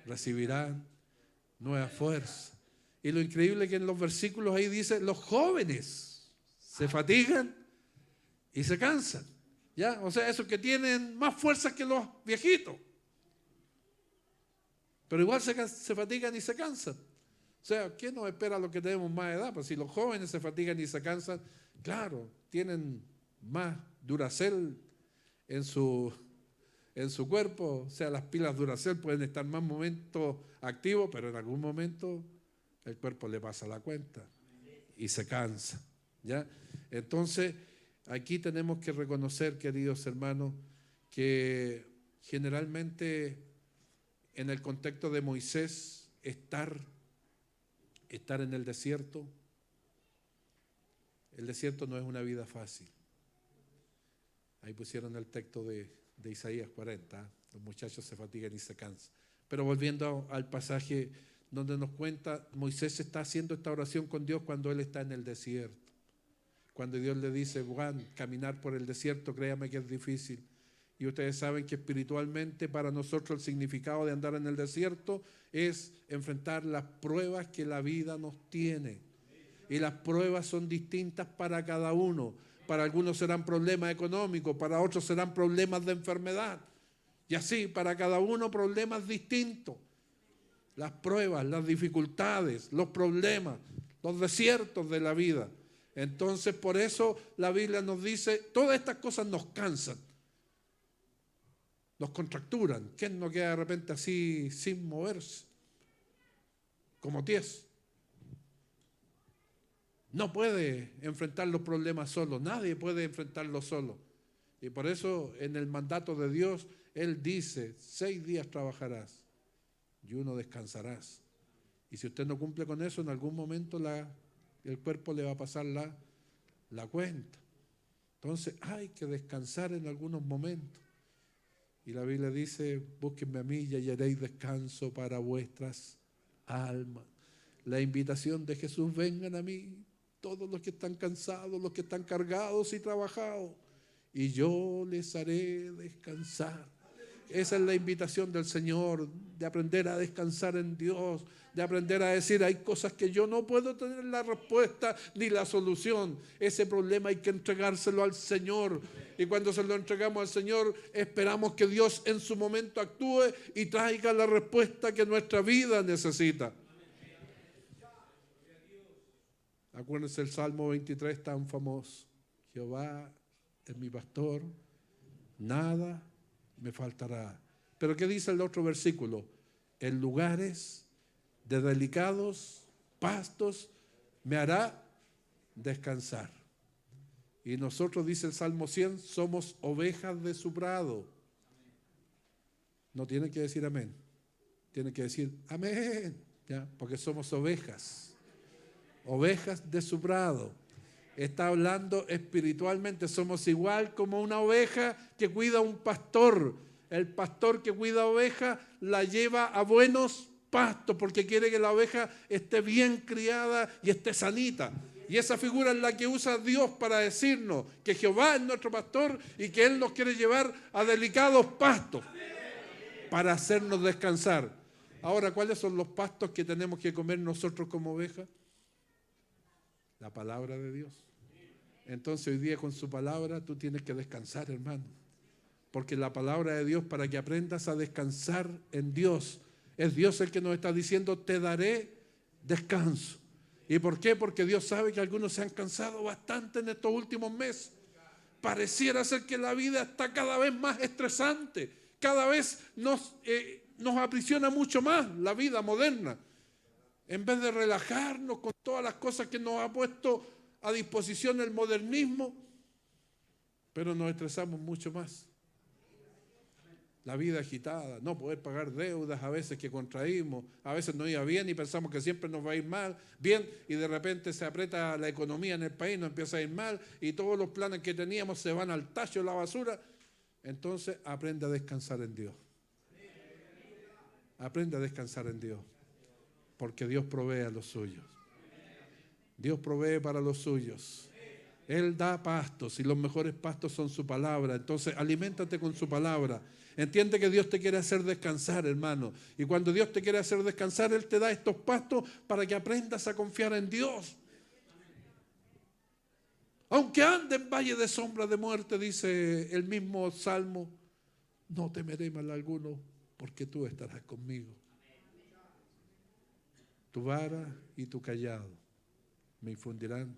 recibirán nueva fuerza. Y lo increíble es que en los versículos ahí dice, los jóvenes se fatigan y se cansan. ¿Ya? O sea, esos que tienen más fuerzas que los viejitos. Pero igual se fatigan y se cansan. O sea, ¿quién nos espera los que tenemos más edad? Pues si los jóvenes se fatigan y se cansan, claro, tienen más Duracell en su cuerpo. O sea, las pilas Duracell pueden estar más momentos activos, pero en algún momento el cuerpo le pasa la cuenta y se cansa. ¿Ya? Entonces, aquí tenemos que reconocer, queridos hermanos, que generalmente en el contexto de Moisés, estar en el desierto no es una vida fácil. Ahí pusieron el texto de Isaías 40, los muchachos se fatigan y se cansan. Pero volviendo al pasaje donde nos cuenta, Moisés está haciendo esta oración con Dios cuando él está en el desierto. Cuando Dios le dice, Juan, caminar por el desierto, créame que es difícil. Y ustedes saben que espiritualmente para nosotros el significado de andar en el desierto es enfrentar las pruebas que la vida nos tiene. Y las pruebas son distintas para cada uno. Para algunos serán problemas económicos, para otros serán problemas de enfermedad. Y así, para cada uno problemas distintos. Las pruebas, las dificultades, los problemas, los desiertos de la vida. Entonces, por eso la Biblia nos dice, todas estas cosas nos cansan, nos contracturan. ¿Quién no queda de repente así sin moverse? Como tieso. No puede enfrentar los problemas solo, nadie puede enfrentarlos solo. Y por eso en el mandato de Dios, Él dice, 6 días trabajarás y 1 descansarás. Y si usted no cumple con eso, en algún momento el cuerpo le va a pasar la cuenta. Entonces hay que descansar en algunos momentos. Y la Biblia dice, búsquenme a mí y hallaréis descanso para vuestras almas. La invitación de Jesús, vengan a mí, todos los que están cansados, los que están cargados y trabajados, y yo les haré descansar. Esa es la invitación del Señor, de aprender a descansar en Dios, de aprender a decir, hay cosas que yo no puedo tener la respuesta ni la solución. Ese problema hay que entregárselo al Señor. Y cuando se lo entregamos al Señor, esperamos que Dios en su momento actúe y traiga la respuesta que nuestra vida necesita. Acuérdense el Salmo 23 tan famoso. Jehová es mi pastor, nada me faltará. Pero ¿qué dice el otro versículo? En lugares de delicados pastos me hará descansar. Y nosotros, dice el Salmo 100, somos ovejas de su prado. No tiene que decir amén, tiene que decir amén, ¿ya? Porque somos ovejas de su prado. Está hablando espiritualmente, somos igual como una oveja que cuida a un pastor. El pastor que cuida oveja la lleva a buenos pastos porque quiere que la oveja esté bien criada y esté sanita. Y esa figura es la que usa Dios para decirnos que Jehová es nuestro pastor y que Él nos quiere llevar a delicados pastos para hacernos descansar. Ahora, ¿cuáles son los pastos que tenemos que comer nosotros como ovejas? La palabra de Dios. Entonces hoy día con su palabra tú tienes que descansar, hermano. Porque la palabra de Dios, para que aprendas a descansar en Dios, es Dios el que nos está diciendo, te daré descanso. ¿Y por qué? Porque Dios sabe que algunos se han cansado bastante en estos últimos meses. Pareciera ser que la vida está cada vez más estresante. Cada vez nos aprisiona mucho más la vida moderna. En vez de relajarnos con todas las cosas que nos ha puesto a disposición el modernismo, pero nos estresamos mucho más. La vida agitada, no poder pagar deudas a veces que contraímos, a veces nos iba bien y pensamos que siempre nos va a ir mal, bien, y de repente se aprieta la economía en el país, nos empieza a ir mal y todos los planes que teníamos se van al tacho, a la basura. Entonces aprende a descansar en Dios. Aprende a descansar en Dios, porque Dios provee a los suyos. Dios provee para los suyos. Él da pastos y los mejores pastos son su palabra. Entonces, aliméntate con su palabra. Entiende que Dios te quiere hacer descansar, hermano. Y cuando Dios te quiere hacer descansar, Él te da estos pastos para que aprendas a confiar en Dios. Aunque ande en valle de sombra de muerte, dice el mismo Salmo, no temeré mal alguno, porque tú estarás conmigo. Tu vara y tu cayado me infundirán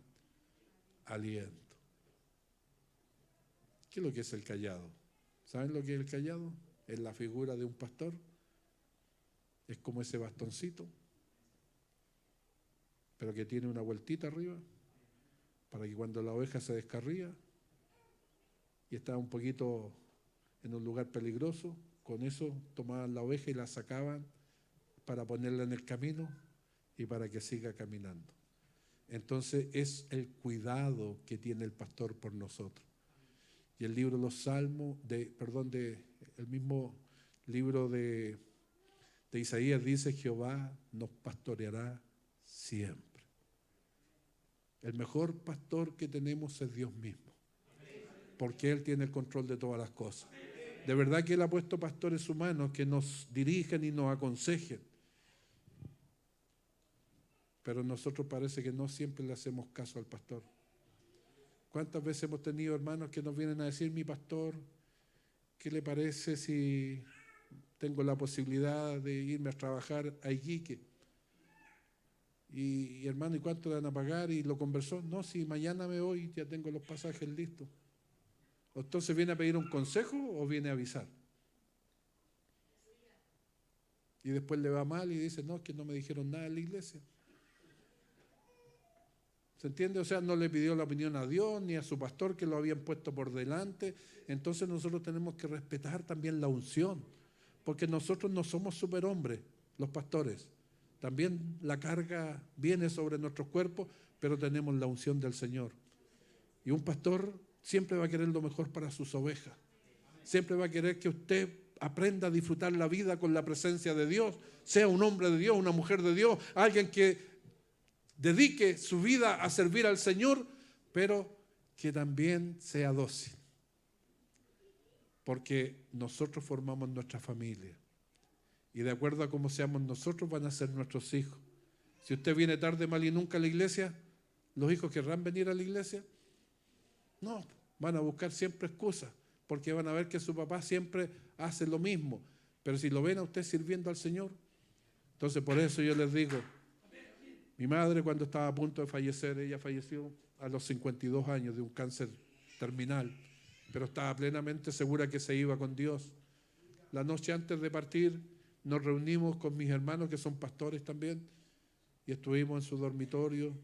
aliento. ¿Qué es lo que es el cayado? ¿Saben lo que es el cayado? Es la figura de un pastor. Es como ese bastoncito, pero que tiene una vueltita arriba, para que cuando la oveja se descarría y estaba un poquito en un lugar peligroso, con eso tomaban la oveja y la sacaban para ponerla en el camino y para que siga caminando. Entonces es el cuidado que tiene el pastor por nosotros. Y el libro de los Salmos, el mismo libro de Isaías dice, Jehová nos pastoreará siempre. El mejor pastor que tenemos es Dios mismo, porque Él tiene el control de todas las cosas. De verdad que Él ha puesto pastores humanos que nos dirigen y nos aconsejen. Pero nosotros parece que no siempre le hacemos caso al pastor. ¿Cuántas veces hemos tenido hermanos que nos vienen a decir, mi pastor, ¿qué le parece si tengo la posibilidad de irme a trabajar a Iquique? Y hermano, ¿y cuánto le van a pagar? Y lo conversó, no, si mañana me voy, ya tengo los pasajes listos. Entonces, ¿viene a pedir un consejo o viene a avisar? Y después le va mal y dice, no, es que no me dijeron nada en la iglesia. ¿Se entiende? O sea, no le pidió la opinión a Dios ni a su pastor que lo habían puesto por delante. Entonces nosotros tenemos que respetar también la unción, porque nosotros no somos superhombres, los pastores. También la carga viene sobre nuestros cuerpos, pero tenemos la unción del Señor. Y un pastor siempre va a querer lo mejor para sus ovejas. Siempre va a querer que usted aprenda a disfrutar la vida con la presencia de Dios, sea un hombre de Dios, una mujer de Dios, alguien que dedique su vida a servir al Señor, pero que también sea dócil. porque nosotros formamos nuestra familia. Y de acuerdo a cómo seamos nosotros van a ser nuestros hijos. Si usted viene tarde, mal y nunca a la iglesia, ¿los hijos querrán venir a la iglesia? No, van a buscar siempre excusas, porque van a ver que su papá siempre hace lo mismo. Pero si lo ven a usted sirviendo al Señor, entonces por eso yo les digo, mi madre cuando estaba a punto de fallecer, ella falleció a los 52 años de un cáncer terminal, pero estaba plenamente segura que se iba con Dios. La noche antes de partir nos reunimos con mis hermanos que son pastores también y estuvimos en su dormitorio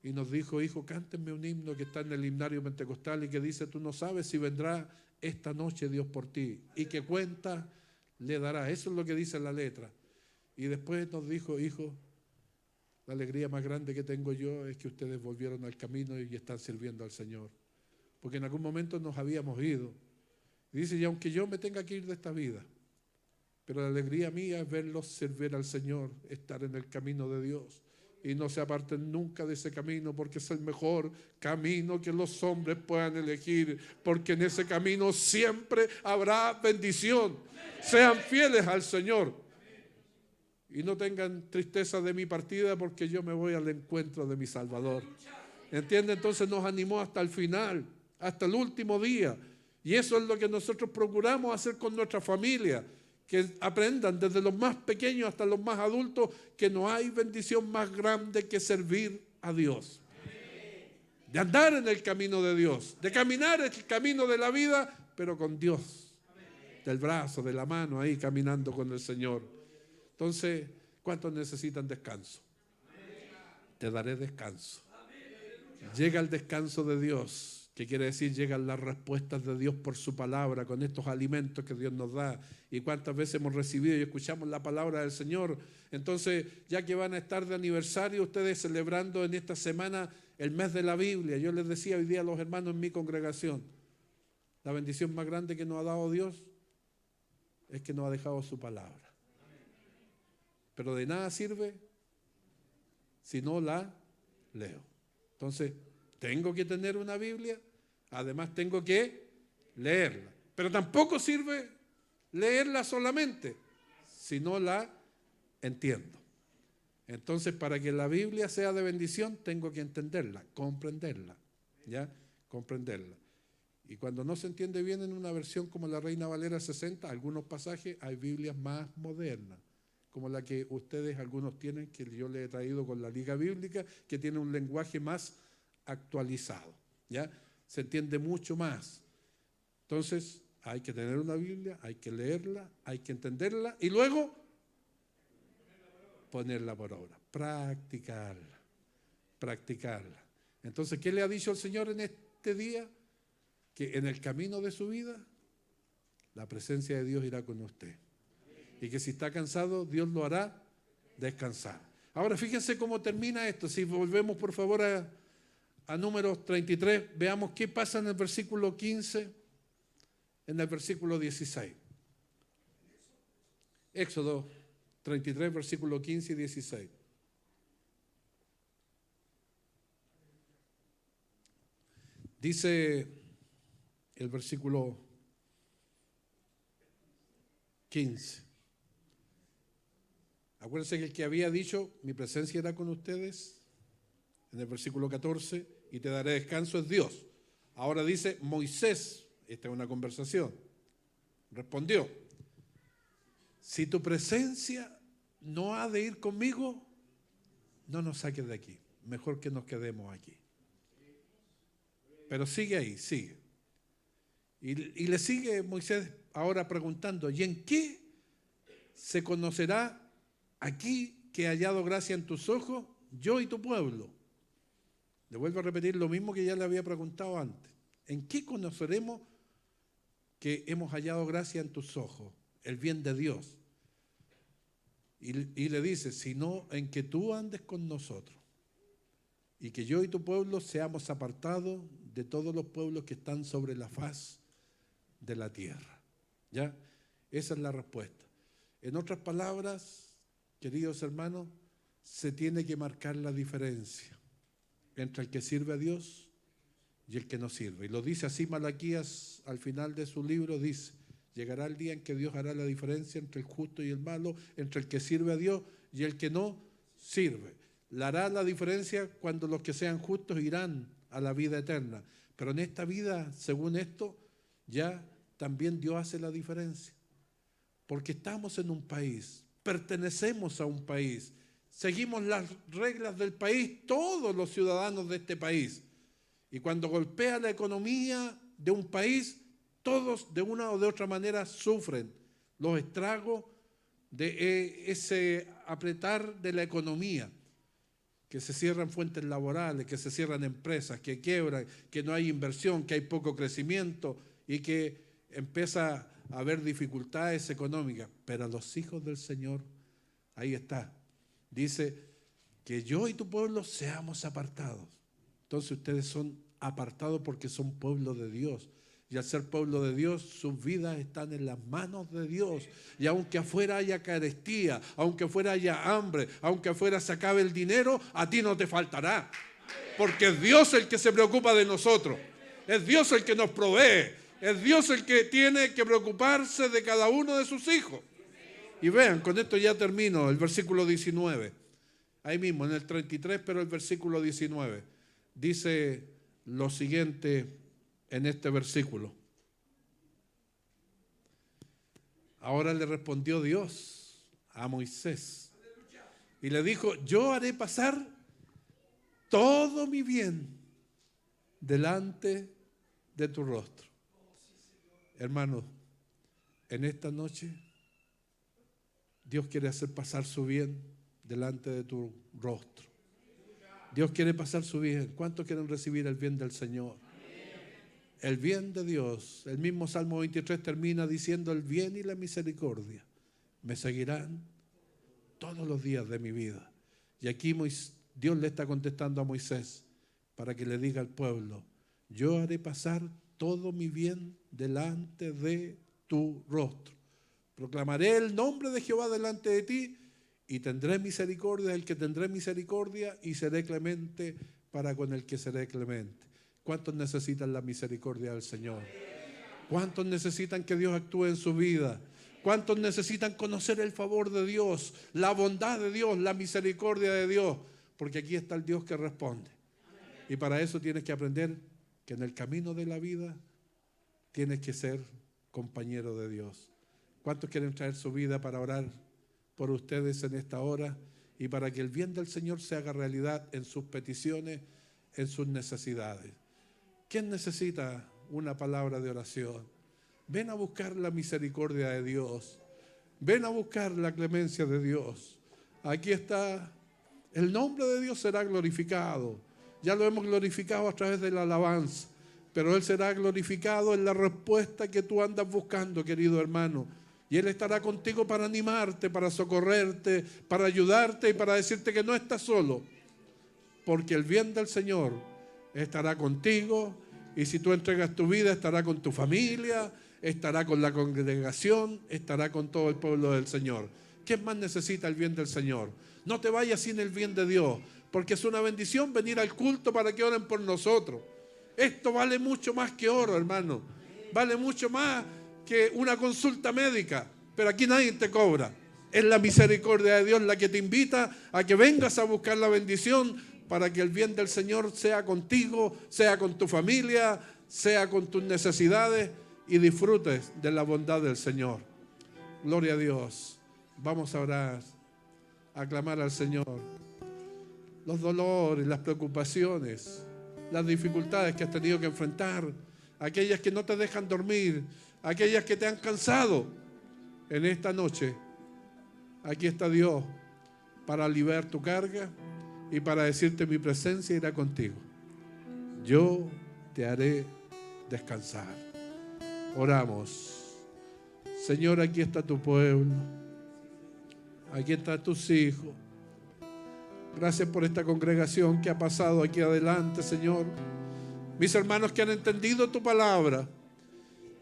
y nos dijo, hijo, cántenme un himno que está en el himnario pentecostal y que dice, tú no sabes si vendrá esta noche Dios por ti y que cuenta le dará. Eso es lo que dice la letra. Y después nos dijo, hijo, la alegría más grande que tengo yo es que ustedes volvieron al camino y están sirviendo al Señor. Porque en algún momento nos habíamos ido. Y dice, y aunque yo me tenga que ir de esta vida, pero la alegría mía es verlos servir al Señor, estar en el camino de Dios. Y no se aparten nunca de ese camino, porque es el mejor camino que los hombres puedan elegir, porque en ese camino siempre habrá bendición. Sean fieles al Señor. Y no tengan tristeza de mi partida, porque yo me voy al encuentro de mi Salvador. ¿Entiende? Entonces nos animó hasta el final, hasta el último día. Y eso es lo que nosotros procuramos hacer con nuestra familia. Que aprendan desde los más pequeños hasta los más adultos que no hay bendición más grande que servir a Dios. De andar en el camino de Dios, de caminar el camino de la vida, pero con Dios. Del brazo, de la mano, ahí caminando con el Señor. Entonces, ¿cuántos necesitan descanso? Te daré descanso. Llega el descanso de Dios, que quiere decir llegan las respuestas de Dios por su palabra, con estos alimentos que Dios nos da. Y cuántas veces hemos recibido y escuchamos la palabra del Señor. Entonces, ya que van a estar de aniversario ustedes celebrando en esta semana el mes de la Biblia, yo les decía hoy día a los hermanos en mi congregación, la bendición más grande que nos ha dado Dios es que nos ha dejado su palabra. Pero de nada sirve si no la leo. Entonces, tengo que tener una Biblia, además tengo que leerla. Pero tampoco sirve leerla solamente, si no la entiendo. Entonces, para que la Biblia sea de bendición, tengo que entenderla, comprenderla, ¿ya? Comprenderla. Y cuando no se entiende bien en una versión como la Reina Valera 60, algunos pasajes, hay Biblias más modernas, como la que ustedes algunos tienen, que yo les he traído con la Liga Bíblica, que tiene un lenguaje más actualizado, ¿ya? Se entiende mucho más. Entonces, hay que tener una Biblia, hay que leerla, hay que entenderla y luego ponerla por obra, practicarla, practicarla. Entonces, ¿qué le ha dicho el Señor en este día? Que en el camino de su vida, la presencia de Dios irá con usted. Y que si está cansado, Dios lo hará descansar. Ahora fíjense cómo termina esto. Si volvemos por favor a Números 33, veamos qué pasa en el versículo 15, en el versículo 16. Éxodo 33, versículo 15 y 16. Dice el versículo 15. Acuérdense que el que había dicho, mi presencia irá con ustedes, en el versículo 14, y te daré descanso, es Dios. Ahora dice Moisés, esta es una conversación, respondió, si tu presencia no ha de ir conmigo, no nos saques de aquí, mejor que nos quedemos aquí. Pero sigue ahí, sigue. Y le sigue Moisés ahora preguntando, ¿y en qué se conocerá aquí que he hallado gracia en tus ojos, yo y tu pueblo? Le vuelvo a repetir lo mismo que ya le había preguntado antes. ¿En qué conoceremos que hemos hallado gracia en tus ojos? El bien de Dios. Y le dice, sino en que tú andes con nosotros y que yo y tu pueblo seamos apartados de todos los pueblos que están sobre la faz de la tierra. ¿Ya? Esa es la respuesta. En otras palabras, queridos hermanos, se tiene que marcar la diferencia entre el que sirve a Dios y el que no sirve. Y lo dice así Malaquías al final de su libro, dice, Llegará el día en que Dios hará la diferencia entre el justo y el malo, entre el que sirve a Dios y el que no sirve. La hará la diferencia cuando los que sean justos irán a la vida eterna. Pero en esta vida, según esto, ya también Dios hace la diferencia. Porque estamos en un país, pertenecemos a un país, seguimos las reglas del país, todos los ciudadanos de este país. Y cuando golpea la economía de un país, todos de una o de otra manera sufren los estragos de ese apretar de la economía, que se cierran fuentes laborales, que se cierran empresas, que quiebran, que no hay inversión, que hay poco crecimiento y que empieza a haber dificultades económicas. Pero a los hijos del Señor, ahí está, dice que yo y tu pueblo seamos apartados. Entonces ustedes son apartados porque son pueblo de Dios. Y al ser pueblo de Dios, sus vidas están en las manos de Dios. Y aunque afuera haya carestía, aunque afuera haya hambre, aunque afuera se acabe el dinero, a ti no te faltará. Porque es Dios el que se preocupa de nosotros. Es Dios el que nos provee. Es Dios el que tiene que preocuparse de cada uno de sus hijos. Y vean, con esto ya termino, el versículo 19. Ahí mismo, en el 33, pero el versículo 19. Dice lo siguiente en este versículo. Ahora le respondió Dios a Moisés y le dijo: yo haré pasar todo mi bien delante de tu rostro. Hermano, en esta noche Dios quiere hacer pasar su bien delante de tu rostro. Dios quiere pasar su bien. ¿Cuántos quieren recibir el bien del Señor? El bien de Dios. El mismo Salmo 23 termina diciendo: el bien y la misericordia me seguirán todos los días de mi vida. Y aquí Dios le está contestando a Moisés para que le diga al pueblo: yo haré pasar todo mi bien delante de tu rostro. Proclamaré el nombre de Jehová delante de ti y tendré misericordia del que tendré misericordia y seré clemente para con el que seré clemente. ¿Cuántos necesitan la misericordia del Señor? ¿Cuántos necesitan que Dios actúe en su vida? ¿Cuántos necesitan conocer el favor de Dios, la bondad de Dios, la misericordia de Dios? Porque aquí está el Dios que responde. Y para eso tienes que aprender que en el camino de la vida tienes que ser compañero de Dios. ¿Cuántos quieren traer su vida para orar por ustedes en esta hora y para que el bien del Señor se haga realidad en sus peticiones, en sus necesidades? ¿Quién necesita una palabra de oración? Ven a buscar la misericordia de Dios. Ven a buscar la clemencia de Dios. Aquí está. El nombre de Dios será glorificado. Ya lo hemos glorificado a través de la alabanza. Pero Él será glorificado en la respuesta que tú andas buscando, querido hermano. Y Él estará contigo para animarte, para socorrerte, para ayudarte y para decirte que no estás solo. Porque el bien del Señor estará contigo, y si tú entregas tu vida, estará con tu familia, estará con la congregación, estará con todo el pueblo del Señor. ¿Quién más necesita el bien del Señor? No te vayas sin el bien de Dios, porque es una bendición venir al culto para que oren por nosotros. Esto vale mucho más que oro, hermano. Vale mucho más que una consulta médica, pero aquí nadie te cobra. Es la misericordia de Dios la que te invita a que vengas a buscar la bendición para que el bien del Señor sea contigo, sea con tu familia, sea con tus necesidades y disfrutes de la bondad del Señor. Gloria a Dios. Vamos a orar, a clamar al Señor. Los dolores, las preocupaciones, las dificultades que has tenido que enfrentar, aquellas que no te dejan dormir, aquellas que te han cansado. En esta noche, aquí está Dios para aliviar tu carga y para decirte: mi presencia irá contigo. Yo te haré descansar. Oramos. Señor, aquí está tu pueblo. Aquí están tus hijos. Gracias por esta congregación que ha pasado aquí adelante, Señor. Mis hermanos que han entendido tu palabra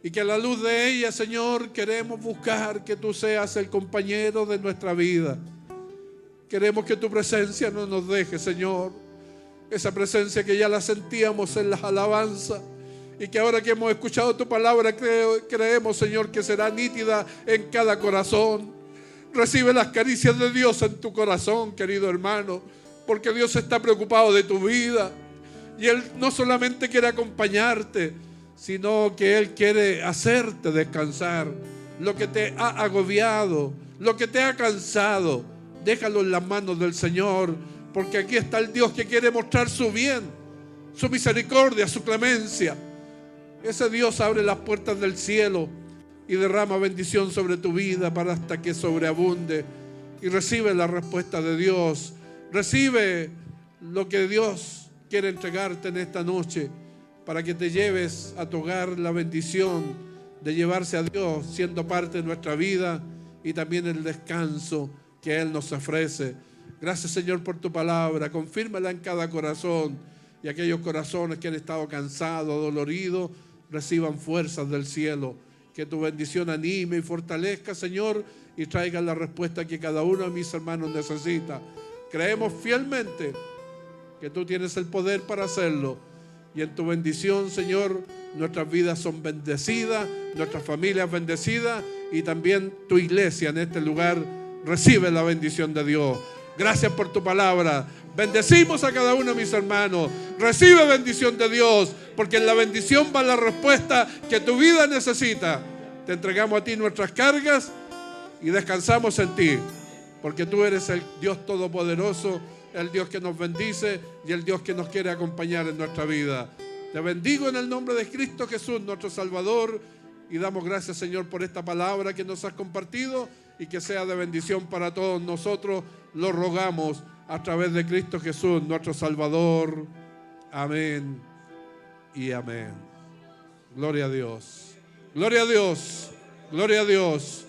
y que a la luz de ella, Señor, queremos buscar que tú seas el compañero de nuestra vida. Queremos que tu presencia no nos deje, Señor. Esa presencia que ya la sentíamos en las alabanzas, y que ahora que hemos escuchado tu palabra, creemos, Señor, que será nítida en cada corazón. Recibe las caricias de Dios en tu corazón, querido hermano, porque Dios está preocupado de tu vida. Y Él no solamente quiere acompañarte, sino que Él quiere hacerte descansar. Lo que te ha agobiado, lo que te ha cansado, déjalo en las manos del Señor, porque aquí está el Dios que quiere mostrar su bien, su misericordia, su clemencia. Ese Dios abre las puertas del cielo y derrama bendición sobre tu vida para hasta que sobreabunde. Y recibe la respuesta de Dios. Recibe lo que Dios quiere entregarte en esta noche, para que te lleves a tu hogar la bendición de llevarse a Dios siendo parte de nuestra vida, y también el descanso que Él nos ofrece. Gracias, Señor, por tu palabra. Confírmala en cada corazón, y aquellos corazones que han estado cansados, doloridos, reciban fuerzas del cielo. Que tu bendición anime y fortalezca, Señor, y traiga la respuesta que cada uno de mis hermanos necesita. Creemos fielmente que tú tienes el poder para hacerlo, y en tu bendición, Señor, nuestras vidas son bendecidas, nuestras familias bendecidas, y también tu iglesia en este lugar recibe la bendición de Dios. Gracias por tu palabra. Bendecimos a cada uno de mis hermanos. Recibe bendición de Dios, porque en la bendición va la respuesta que tu vida necesita. Te entregamos a ti nuestras cargas y descansamos en ti, porque tú eres el Dios todopoderoso, el Dios que nos bendice y el Dios que nos quiere acompañar en nuestra vida. Te bendigo en el nombre de Cristo Jesús, nuestro Salvador, y damos gracias, Señor, por esta palabra que nos has compartido, y que sea de bendición para todos nosotros. Lo rogamos a través de Cristo Jesús, nuestro Salvador. Amén y amén. Gloria a Dios. Gloria a Dios. Gloria a Dios.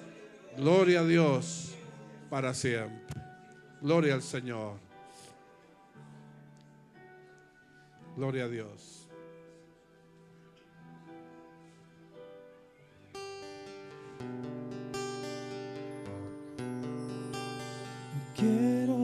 Gloria a Dios para siempre. Gloria al Señor. Gloria a Dios. Quiero